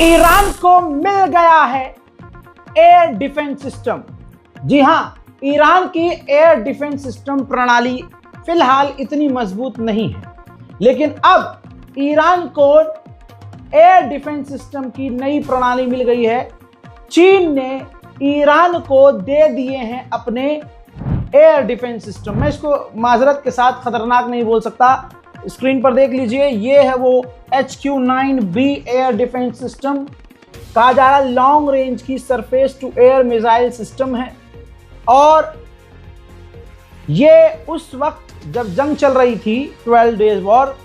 Iran को मिल गया है एयर डिफेंस सिस्टम। जी हां, ईरान की एयर डिफेंस सिस्टम प्रणाली फिलहाल इतनी मजबूत नहीं है, लेकिन अब ईरान को एयर डिफेंस सिस्टम की नई प्रणाली मिल गई है। चीन ने ईरान को दे दिए हैं अपने एयर डिफेंस सिस्टम। मैं इसको माजरत के साथ खतरनाक नहीं बोल सकता, स्क्रीन पर देख लीजिए, ये है वो HQ-9B एयर डिफेंस सिस्टम। कहा जा रहा है लॉन्ग रेंज की surface to air missile system है, और ये उस वक्त जब जंग चल रही थी 12 डेज वॉर,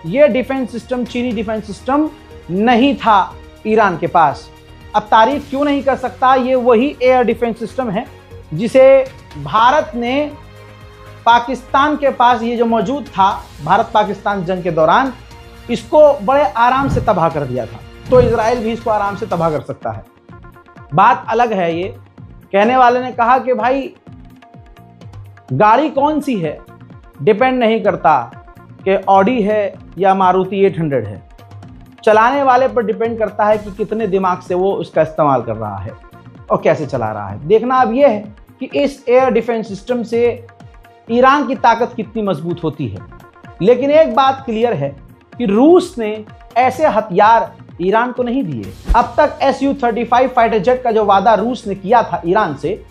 ये डिफेंस सिस्टम, चीनी डिफेंस सिस्टम नहीं था ईरान के पास। अब तारीफ क्यों नहीं कर सकता, ये वही एयर डिफेंस सिस्टम है जिसे भारत ने पाकिस्तान के पास, ये जो मौजूद था भारत पाकिस्तान जंग के दौरान, इसको बड़े आराम से तबाह कर दिया था। तो इजराइल भी इसको आराम से तबाह कर सकता है। बात अलग है। ये कहने वाले ने कहा कि भाई गाड़ी कौन सी है डिपेंड नहीं करता कि ऑडी है या मारुति 800 है, चलाने वाले पर डिपेंड करता है कि कितने दिमाग से वो उसका इस्तेमाल कर रहा है और कैसे चला रहा है। देखना अब यह है कि इस एयर डिफेंस सिस्टम से ईरान की ताकत कितनी मजबूत होती है। लेकिन एक बात क्लियर है कि रूस ने ऐसे हथियार ईरान को नहीं दिए। अब तक Su-35 फाइटर जेट का जो वादा रूस ने किया था ईरान से,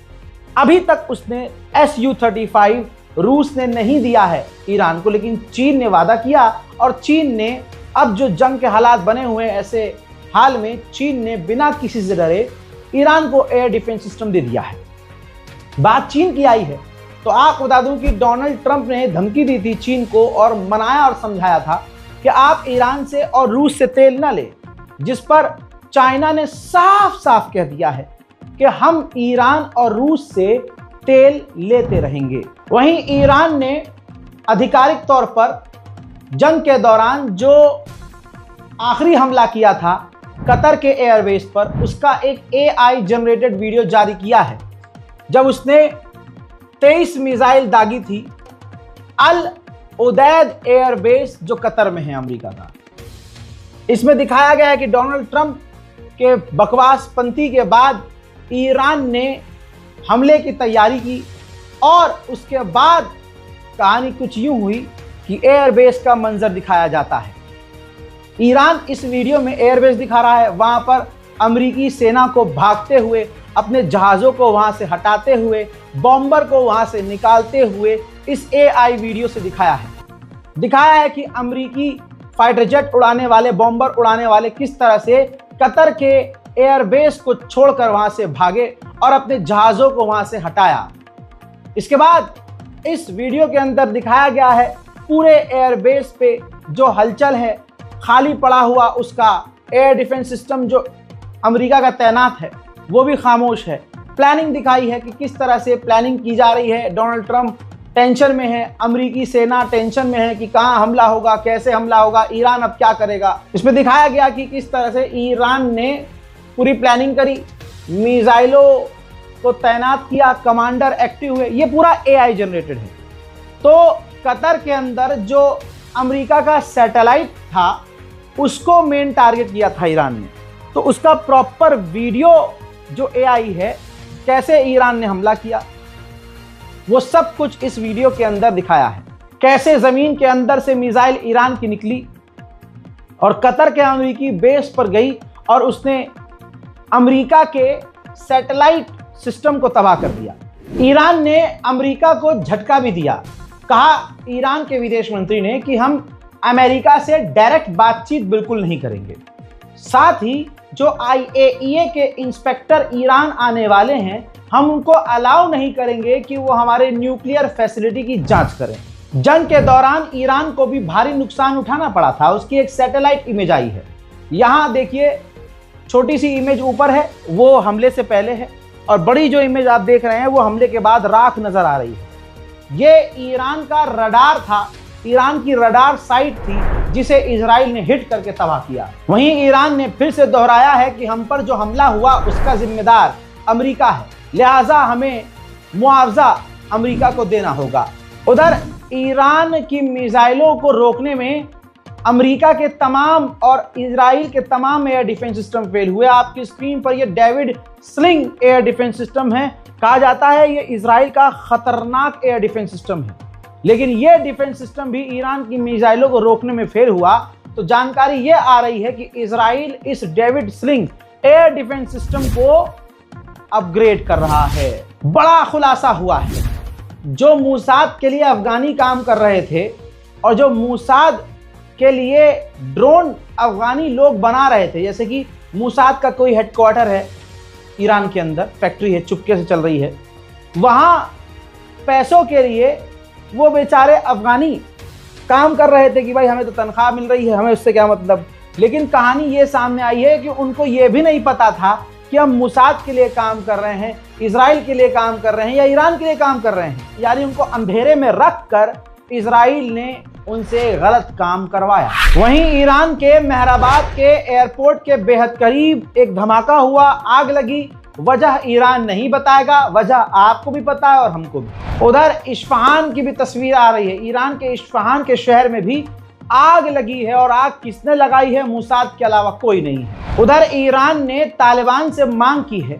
अभी तक उसने Su-35 रूस ने नहीं दिया है ईरान को, लेकिन चीन ने वादा किया। और चीन ने अब जो जंग के हालात बने हुए हैं, ऐसे हाल में चीन ने बिना किसी से डरे ईरान को एयर डिफेंस सिस्टम दे दिया है। बात चीन की आई है तो आपको बता दूं कि डोनाल्ड ट्रंप ने धमकी दी थी चीन को और मनाया और समझाया था कि आप ईरान से और रूस से तेल ना ले, जिस पर चाइना ने साफ साफ कह दिया है कि हम ईरान और रूस से तेल लेते रहेंगे। वहीं ईरान ने आधिकारिक तौर पर जंग के दौरान जो आखिरी हमला किया था कतर के एयरबेस पर, उसका एक AI जनरेटेड वीडियो जारी किया है, जब उसने 23 मिसाइल दागी थी अल उदैद एयरबेस जो कतर में है अमेरिका का। इसमें दिखाया गया है कि डोनाल्ड ट्रंप के बकवासपंथी के बाद ईरान ने हमले की तैयारी की, और उसके बाद कहानी कुछ यूं हुई कि एयरबेस का मंजर दिखाया जाता है। ईरान इस वीडियो में एयरबेस दिखा रहा है, वहां पर अमेरिकी सेना को भागते हुए, अपने जहाज़ों को वहां से हटाते हुए, बॉम्बर को वहां से निकालते हुए इस AI वीडियो से दिखाया है कि अमेरिकी फाइटर जेट उड़ाने वाले, बॉम्बर उड़ाने वाले किस तरह से कतर के एयरबेस को छोड़कर वहां से भागे और अपने जहाज़ों को वहां से हटाया। इसके बाद इस वीडियो के अंदर दिखाया गया है पूरे एयरबेस पे जो हलचल है, खाली पड़ा हुआ उसका एयर डिफेंस सिस्टम जो अमेरिका का तैनात है वो भी खामोश है। प्लानिंग दिखाई है कि किस तरह से प्लानिंग की जा रही है। डोनाल्ड ट्रंप टेंशन में है, अमेरिकी सेना टेंशन में है कि कहां हमला होगा, कैसे हमला होगा, ईरान अब क्या करेगा। इसमें दिखाया गया कि किस तरह से ईरान ने पूरी प्लानिंग करी, मिसाइलों को तैनात किया, कमांडर एक्टिव हुए। ये पूरा AI जनरेटेड है। तो कतर के अंदर जो अमेरिका का सैटेलाइट था उसको मेन टारगेट किया था ईरान ने, तो उसका प्रॉपर वीडियो जो AI है, कैसे ईरान ने हमला किया, वो सब कुछ इस वीडियो के अंदर दिखाया है। कैसे जमीन के अंदर से मिसाइल ईरान की निकली और कतर के अमेरिकी बेस पर गई और उसने अमेरिका के सैटेलाइट सिस्टम को तबाह कर दिया। ईरान ने अमेरिका को झटका भी दिया। कहा ईरान के विदेश मंत्री ने कि हम अमेरिका से डायरेक्ट बातचीत बिल्कुल नहीं करेंगे। साथ ही जो IAEA के इंस्पेक्टर ईरान आने वाले हैं, हम उनको अलाउ नहीं करेंगे कि वो हमारे न्यूक्लियर फैसिलिटी की जांच करें। जंग के दौरान ईरान को भी भारी नुकसान उठाना पड़ा था। उसकी एक सैटेलाइट इमेज आई है, यहाँ देखिए, छोटी सी इमेज ऊपर है, वो हमले से पहले है, और बड़ी जो इमेज आप देख रहे हैं वो हमले के बाद राख नजर आ रही है। ये ईरान का रडार था, ईरान की रडार साइट थी जिसे इजराइल ने हिट करके तबाह किया। वहीं ईरान ने फिर से दोहराया है कि हम पर जो हमला हुआ उसका जिम्मेदार अमेरिका है, लिहाजा हमें मुआवजा अमेरिका को देना होगा। उधर ईरान की मिसाइलों को रोकने में अमेरिका के तमाम और इजराइल के तमाम एयर डिफेंस सिस्टम फेल हुए। आपकी स्क्रीन पर ये David sling air defence system है। कहा जाता है ये इजराइल का खतरनाक एयर डिफेंस सिस्टम है, लेकिन ये डिफेंस सिस्टम भी ईरान की मिसाइलों को रोकने में फेल हुआ। तो जानकारी ये आ रही है कि इजराइल इस David sling air defence system को अपग्रेड कर रहा है। बड़ा खुलासा हुआ है, जो मूसाद के लिए अफगानी काम कर रहे थे और जो मूसाद के लिए ड्रोन अफगानी लोग बना रहे थे, जैसे कि मूसाद का कोई हेडक्वार्टर है ईरान के अंदर, फैक्ट्री है चुपके से चल रही है, वहां पैसों के लिए वो बेचारे अफगानी काम कर रहे थे कि भाई हमें तो तनख्वाह मिल रही है, हमें उससे क्या मतलब। लेकिन कहानी ये सामने आई है कि उनको ये भी नहीं पता था कि हम मूसाद के लिए काम कर रहे हैं, इजराइल के लिए काम कर रहे हैं या ईरान के लिए काम कर रहे हैं। यानी उनको अंधेरे में रख कर इजराइल ने उनसे गलत काम करवाया। वहीं ईरान के मेहराबाद के एयरपोर्ट के बेहद करीब एक धमाका हुआ, आग लगी। वजह ईरान नहीं बताएगा, वजह आपको भी पता है और हमको भी। उधर इस्फहान की भी तस्वीर आ रही है। ईरान के इस्फहान के शहर में भी आग लगी है और आग किसने लगाई है? मूसाद के अलावा कोई नहीं है। उधर ईरान ने तालिबान से मांग की है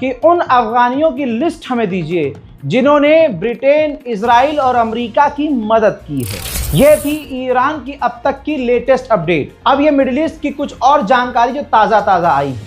कि उन अफगानियों की लिस्ट हमें दीजिए जिन्होंने ब्रिटेन, इजराइल और अमेरिका की मदद की है। यह थी ईरान की अब तक की लेटेस्ट अपडेट। अब ये मिडिल ईस्ट की कुछ और जानकारी जो ताज़ा आई है।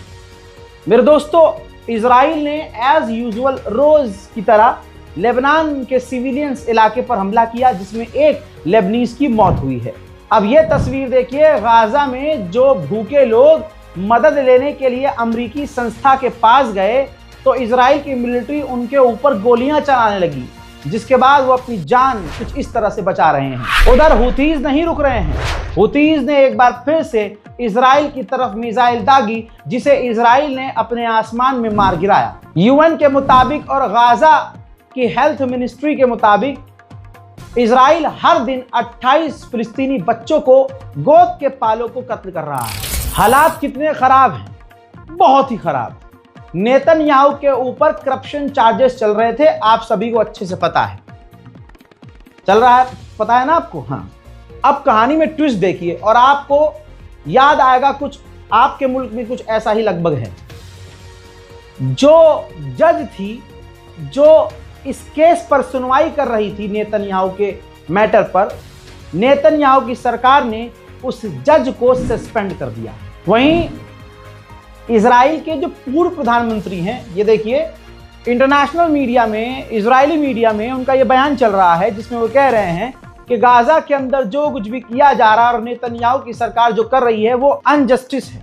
मेरे दोस्तों, इजराइल ने एज यूजुअल रोज की तरह लेबनान के सिविलियंस इलाके पर हमला किया, जिसमें एक लेबनीज की मौत हुई है। अब ये तस्वीर देखिए, गाजा में जो भूखे लोग मदद लेने के लिए अमेरिकी संस्था के पास गए तो इजराइल की मिलिट्री उनके ऊपर गोलियां चलाने लगी, जिसके बाद वो अपनी जान कुछ इस तरह से बचा रहे हैं। उधर हुतीज नहीं रुक रहे हैं। हुतीज ने एक बार फिर से इजराइल की तरफ मिसाइल दागी, जिसे इजराइल ने अपने आसमान में मार गिराया। यूएन के मुताबिक और गाजा की हेल्थ मिनिस्ट्री के मुताबिक इजराइल हर दिन 28 फिलिस्तीनी बच्चों को गोद के पालों को कत्ल कर रहा है। हालात कितने खराब हैं, बहुत ही खराब। नेतन्याहू के ऊपर करप्शन चार्जेस चल रहे थे, आप सभी को अच्छे से पता है। चल रहा है, पता है ना आपको? हाँ। अब कहानी में ट्विस्ट देखिए और आपको याद आएगा कुछ आपके मुल्क में कुछ ऐसा ही लगभग है। जो जज थी जो इस केस पर सुनवाई कर रही थी नेतन्याहू के मैटर पर, नेतन्याहू की सरकार ने उस जज को सस्पेंड कर दिया। वहीं इजराइल के जो पूर्व प्रधानमंत्री हैं, ये देखिए इंटरनेशनल मीडिया में, इजरायली मीडिया में उनका ये बयान चल रहा है, जिसमें वो कह रहे हैं कि गाजा के अंदर जो कुछ भी किया जा रहा है और नेतन्याहू की सरकार जो कर रही है वो अनजस्टिस है,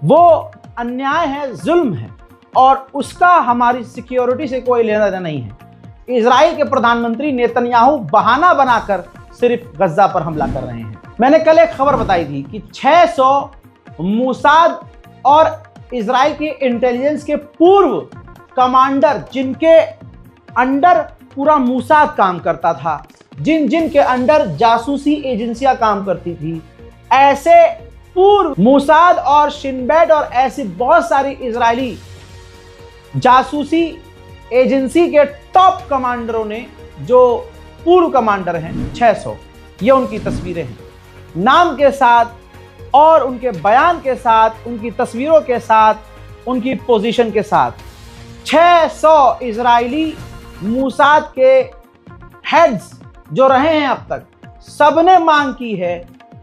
वो अन्याय है, जुल्म है और उसका हमारी सिक्योरिटी से कोई लेना देना नहीं है। इजराइल के प्रधानमंत्री नेतन्याहू बहाना बनाकर सिर्फ गजा पर हमला कर रहे हैं। मैंने कल एक खबर बताई थी कि 600 मूसाद और इजराइल की इंटेलिजेंस के पूर्व कमांडर, जिनके अंडर पूरा मूसाद काम करता था, जिन के अंडर जासूसी एजेंसियां काम करती थी, ऐसे पूर्व मूसाद और शिनबेट और ऐसी बहुत सारी इजरायली जासूसी एजेंसी के टॉप कमांडरों ने, जो पूर्व कमांडर हैं 600, ये उनकी तस्वीरें हैं, नाम के साथ और उनके बयान के साथ, उनकी तस्वीरों के साथ, उनकी पोजीशन के साथ। 600 इजरायली मूसाद के हेड्स जो रहे हैं अब तक, सबने मांग की है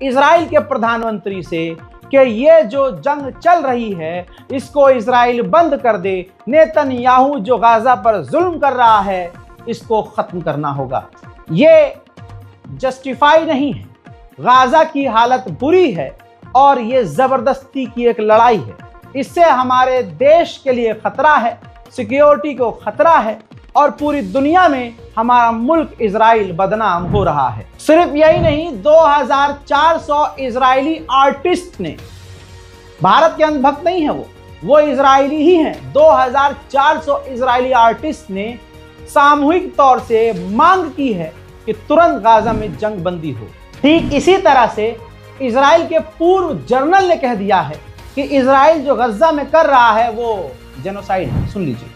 इजराइल के प्रधानमंत्री से कि ये जो जंग चल रही है इसको इजराइल बंद कर दे। नेतन्याहू जो गाजा पर जुल्म कर रहा है इसको खत्म करना होगा। ये जस्टिफाई नहीं है, गाजा की हालत बुरी है और ये जबरदस्ती की एक लड़ाई है। इससे हमारे देश के लिए खतरा है, सिक्योरिटी को खतरा है और पूरी दुनिया में हमारा मुल्क इजराइल बदनाम हो रहा है। सिर्फ यही नहीं, 2400 इजरायली आर्टिस्ट ने, भारत के अंधभक्त नहीं है वो इजरायली ही हैं, 2400 इजरायली आर्टिस्ट ने सामूहिक तौर से मांग की है कि तुरंत गाजा में जंग बंदी हो। ठीक इसी तरह से इजराइल के पूर्व जनरल ने कह दिया है कि इजराइल जो गजा में कर रहा है वो जेनोसाइड है। सुन लीजिए।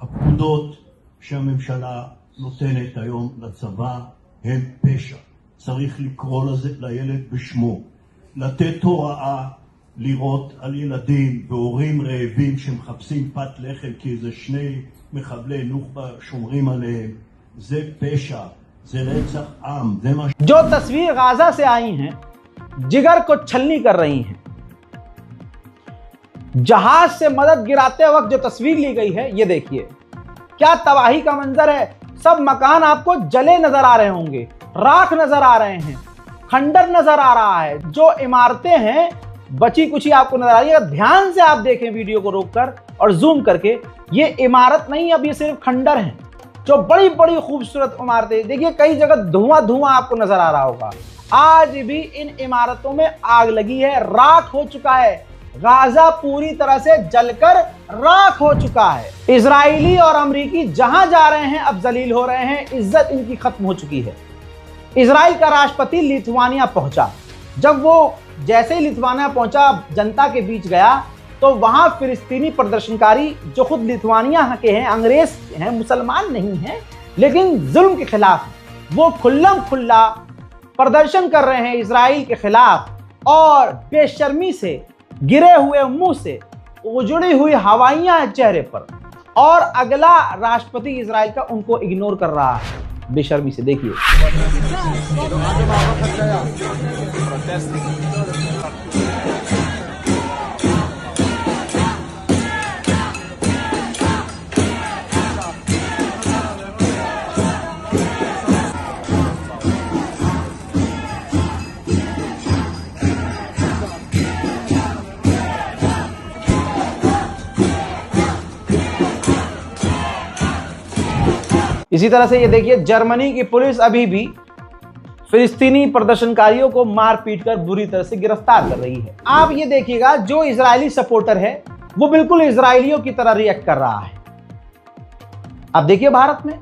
הפקודות שהממשלה נותנת היום לצבא הן פשע. צריך לקרוא לילד בשמו. לתת הוראה לירות על ילדים והורים רעבים שמחפשים פת לחם כי איזה שני מחבלי נוח'בה שומרים עליהם. זה פשע, זה רצח עם, זה מה... जो तस्वीर गाजा से आई हैं जिगर को छलनी कर रही हैं। जहाज से मदद गिराते वक्त जो तस्वीर ली गई है ये देखिए, क्या तबाही का मंजर है। सब मकान आपको जले नजर आ रहे होंगे, राख नजर आ रहे हैं, खंडर नजर आ रहा है। जो इमारतें हैं बची कुची आपको नजर आ रही है। ध्यान से आप देखें वीडियो को रोककर और जूम करके, ये इमारत नहीं, अब ये सिर्फ खंडर हैं। जो बड़ी बड़ी खूबसूरत इमारतें देखिए, कई जगह धुआं धुआं आपको नजर आ रहा होगा। आज भी इन इमारतों में आग लगी है, राख हो चुका है। गाजा पूरी तरह से जलकर राख हो चुका है। इजरायली और अमरीकी जहां जा रहे हैं अब जलील हो रहे हैं, इज्जत इनकी खत्म हो चुकी है। इजराइल का राष्ट्रपति लिथुआनिया पहुंचा। जब वो जैसे ही लिथुआनिया पहुंचा, जनता के बीच गया, तो वहां फिलिस्तीनी प्रदर्शनकारी जो खुद लिथुआनिया के हैं, अंग्रेज हैं, मुसलमान नहीं हैं, लेकिन जुल्म के खिलाफ वो खुल्लम खुल्ला प्रदर्शन कर रहे हैं इजराइल के खिलाफ। और बेशर्मी से, गिरे हुए मुंह से, उजड़ी हुई हवाइयां हैं चेहरे पर, और अगला राष्ट्रपति इजराइल का उनको इग्नोर कर रहा है बेशर्मी से। देखिए इसी तरह से ये देखिए, जर्मनी की पुलिस अभी भी फिलिस्तीनी प्रदर्शनकारियों को मार पीट कर बुरी तरह से गिरफ्तार कर रही है। आप ये देखिएगा, जो इजरायली सपोर्टर है वो बिल्कुल इजरायलियों की तरह रिएक्ट कर रहा है। अब देखिए, भारत में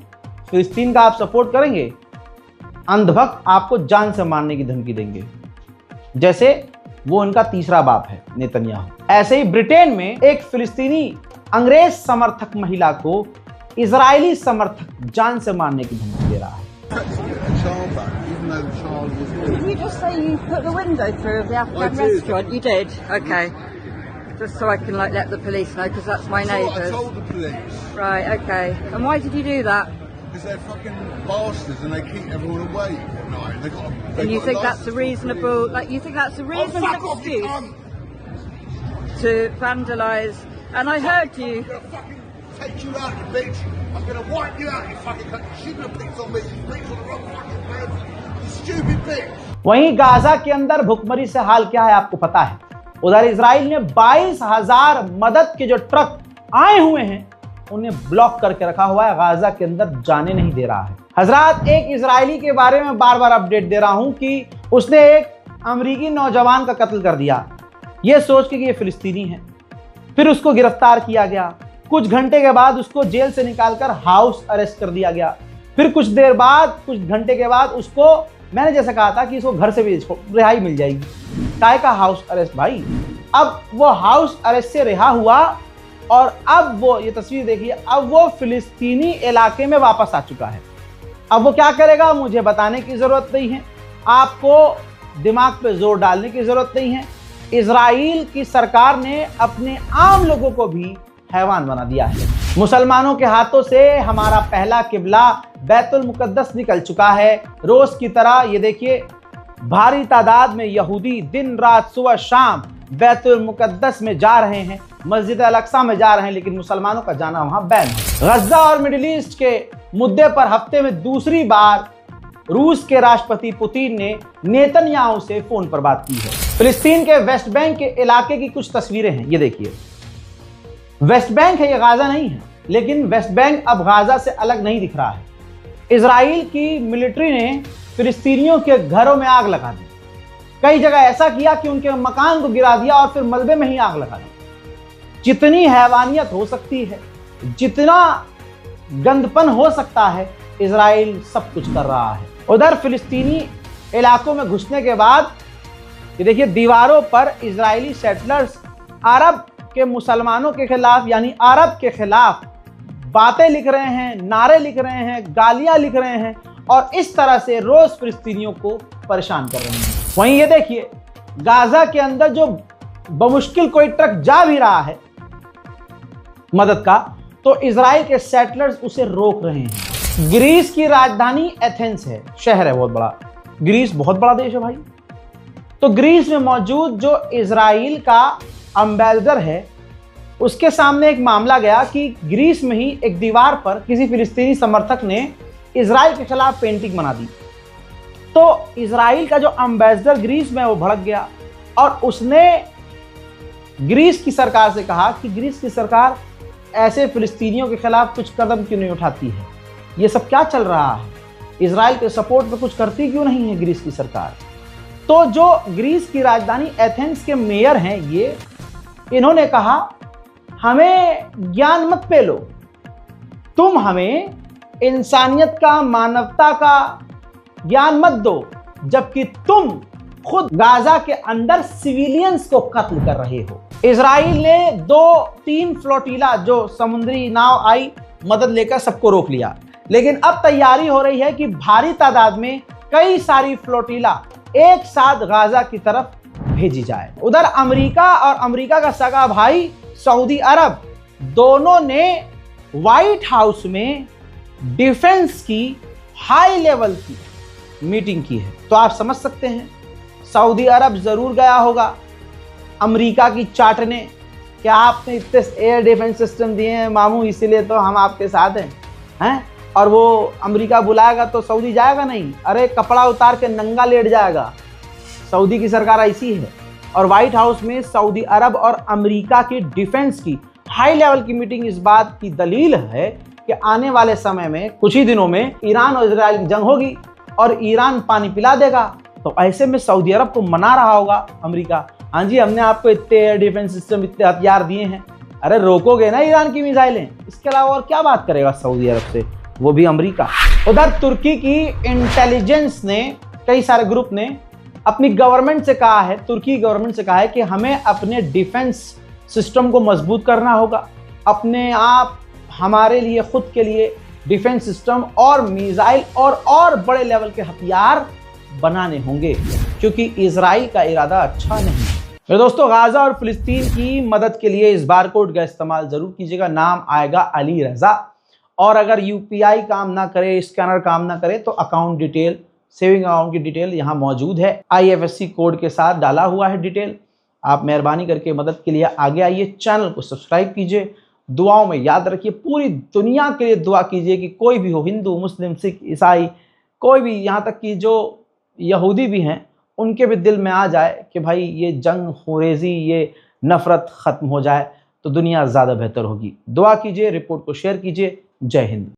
फिलिस्तीन का आप सपोर्ट करेंगे, अंधभक्त आपको जान से मारने की धमकी देंगे, जैसे वो उनका तीसरा बाप है नेतन्याहू। ऐसे ही ब्रिटेन में एक फिलिस्तीनी अंग्रेज समर्थक महिला को इजरायली समर्थक जान से मारने की धमकी दे रहा है। Did you just say you put the window through of the Afghan restaurant? You did? Okay. Just so I can let the police know, because that's my neighbours. I told the police. Right, okay. And why did you do that? Because they're fucking bastards and they keep everyone away at night. They got. And you think that's a reasonable, you think that's a reasonable excuse to vandalise? And I heard you. Take you out, you bitch! I'm gonna wipe you out, you fucking cunt! You shouldn't have picked on me, you picked on the wrong fucking person! You stupid bitch! वहीं Gaza के अंदर भुखमरी से हाल क्या है आपको पता है। उधर इजराइल ने 22,000 मदद के जो ट्रक आए हुए हैं उन्हें ब्लॉक करके रखा हुआ है, गाजा के अंदर जाने नहीं दे रहा है। हजरात, एक इजरायली के बारे में बार बार अपडेट दे रहा हूं कि उसने एक अमरीकी नौजवान का कत्ल कर दिया, यह सोच के कि ये फिलिस्तीनी है। फिर उसको गिरफ्तार किया गया, कुछ घंटे के बाद उसको जेल से निकालकर हाउस अरेस्ट कर दिया गया। फिर कुछ देर बाद, कुछ घंटे के बाद उसको, मैंने जैसे कहा था कि इसको घर से भी रिहाई मिल जाएगी। काय का हाउस अरेस्ट भाई। अब वो हाउस अरेस्ट से रिहा हुआ और अब वो, ये तस्वीर देखिए, अब वो फिलिस्तीनी इलाके में वापस आ चुका है। अब वो क्या करेगा मुझे बताने की जरूरत नहीं है, आपको दिमाग पे जोर डालने की जरूरत नहीं है। इजराइल की सरकार ने अपने आम लोगों को भी हैवान बना दिया है। मुसलमानों के हाथों से हमारा पहला किबला बैतुल मुकद्दस निकल चुका है। रोज की तरह ये देखिए, भारी तादाद में यहूदी दिन रात सुबह शाम बैतुल मुकद्दस में जा रहे हैं, मस्जिद अल अक्सा में जा रहे हैं, लेकिन मुसलमानों का जाना वहां बैन है। गजा और मिडिल ईस्ट के मुद्दे पर हफ्ते में दूसरी बार रूस के राष्ट्रपति पुतिन ने नेतन्याहू से फोन पर बात की है। फिलिस्तीन के वेस्ट बैंक के इलाके की कुछ तस्वीरें हैं, ये देखिए। वेस्ट बैंक है, ये गाजा नहीं है, लेकिन वेस्ट बैंक अब गाजा से अलग नहीं दिख रहा है। इजराइल की मिलिट्री ने फिलिस्तीनियों के घरों में आग लगा दी, कई जगह ऐसा किया कि उनके मकान को गिरा दिया और फिर मलबे में ही आग लगा दी। जितनी हैवानियत हो सकती है, जितना गंदपन हो सकता है, इजराइल सब कुछ कर रहा है। उधर फिलिस्तीनी इलाकों में घुसने के बाद ये देखिए, दीवारों पर इजरायली सेटलर्स अरब के मुसलमानों के खिलाफ, यानी अरब के खिलाफ बातें लिख रहे हैं, नारे लिख रहे हैं, गालियां लिख रहे हैं और इस तरह से रोज फिलिस्तीनियों को परेशान कर रहे हैं। वहीं ये देखिए, गाजा के अंदर जो बमुश्किल कोई ट्रक जा भी रहा है मदद का, तो इजराइल के सेटलर्स उसे रोक रहे हैं। ग्रीस की राजधानी एथेंस है, शहर है बहुत बड़ा। ग्रीस बहुत बड़ा देश है भाई। तो ग्रीस में मौजूद जो इजराइल का एम्बेसडर है, उसके सामने एक मामला गया कि ग्रीस में ही एक दीवार पर किसी फिलिस्तीनी समर्थक ने इजराइल के खिलाफ पेंटिंग बना दी। तो इजराइल का जो एम्बेसडर ग्रीस में वो भड़क गया और उसने ग्रीस की सरकार से कहा कि ग्रीस की सरकार ऐसे फिलिस्तीनियों के खिलाफ कुछ कदम क्यों नहीं उठाती है, ये सब क्या चल रहा है, इजराइल के सपोर्ट में कुछ करती क्यों नहीं है ग्रीस की सरकार। तो जो ग्रीस की राजधानी एथेंस के मेयर हैं इन्होंने कहा हमें ज्ञान मत पेलो, तुम हमें इंसानियत का, मानवता का ज्ञान मत दो, जबकि तुम खुद गाजा के अंदर सिविलियंस को कत्ल कर रहे हो। इजराइल ने 2-3 फ्लोटिला जो समुद्री नाव आई मदद लेकर सबको रोक लिया, लेकिन अब तैयारी हो रही है कि भारी तादाद में कई सारी फ्लोटिला एक साथ गाजा की तरफ भेजी जाए। उधर अमेरिका और अमेरिका का सगा भाई सऊदी अरब दोनों ने व्हाइट हाउस में डिफेंस की हाई लेवल की मीटिंग की है। तो आप समझ सकते हैं सऊदी अरब जरूर गया होगा अमेरिका की चाटने, क्या आपने इतने एयर डिफेंस सिस्टम दिए हैं मामू, इसीलिए तो हम आपके साथ हैं। और वो अमेरिका बुलाएगा तो सऊदी जाएगा नहीं, अरे कपड़ा उतार के नंगा लेट जाएगा। सऊदी की सरकार ऐसी है। और व्हाइट हाउस में सऊदी अरब और अमेरिका की डिफेंस की हाई लेवल की मीटिंग इस बात की दलील है कि आने वाले समय में कुछ ही दिनों में ईरान और इजराइल की जंग होगी और ईरान पानी पिला देगा। तो ऐसे में सऊदी अरब को मना रहा होगा अमेरिका, हाँ जी हमने आपको इतने एयर डिफेंस सिस्टम, इतने हथियार दिए हैं, अरे रोकोगे ना ईरान की मिसाइलें। इसके अलावा और क्या बात करेगा सऊदी अरब से, वो भी अमेरिका। उधर तुर्की की इंटेलिजेंस ने, कई सारे ग्रुप ने अपनी गवर्नमेंट से कहा है, तुर्की गवर्नमेंट से कहा है कि हमें अपने डिफेंस सिस्टम को मजबूत करना होगा, अपने आप हमारे लिए, खुद के लिए डिफेंस सिस्टम और मिसाइल और बड़े लेवल के हथियार बनाने होंगे, क्योंकि इजराइल का इरादा अच्छा नहीं है। मेरे दोस्तों, गाजा और फिलिस्तीन की मदद के लिए इस बारकोड का इस्तेमाल जरूर कीजिएगा, नाम आएगा अली रजा। और अगर यूपीआई काम ना करे, स्कैनर काम ना करे, तो अकाउंट डिटेल, सेविंग अकाउंट की डिटेल यहाँ मौजूद है, IFSC कोड के साथ डाला हुआ है डिटेल। आप मेहरबानी करके मदद के लिए आगे आइए, चैनल को सब्सक्राइब कीजिए, दुआओं में याद रखिए, पूरी दुनिया के लिए दुआ कीजिए कि कोई भी हो, हिंदू, मुस्लिम, सिख, ईसाई, कोई भी, यहाँ तक कि जो यहूदी भी हैं, उनके भी दिल में आ जाए कि भाई ये जंग होरेजी, ये नफरत ख़त्म हो जाए तो दुनिया ज़्यादा बेहतर होगी। दुआ कीजिए, रिपोर्ट को शेयर कीजिए। जय हिंद।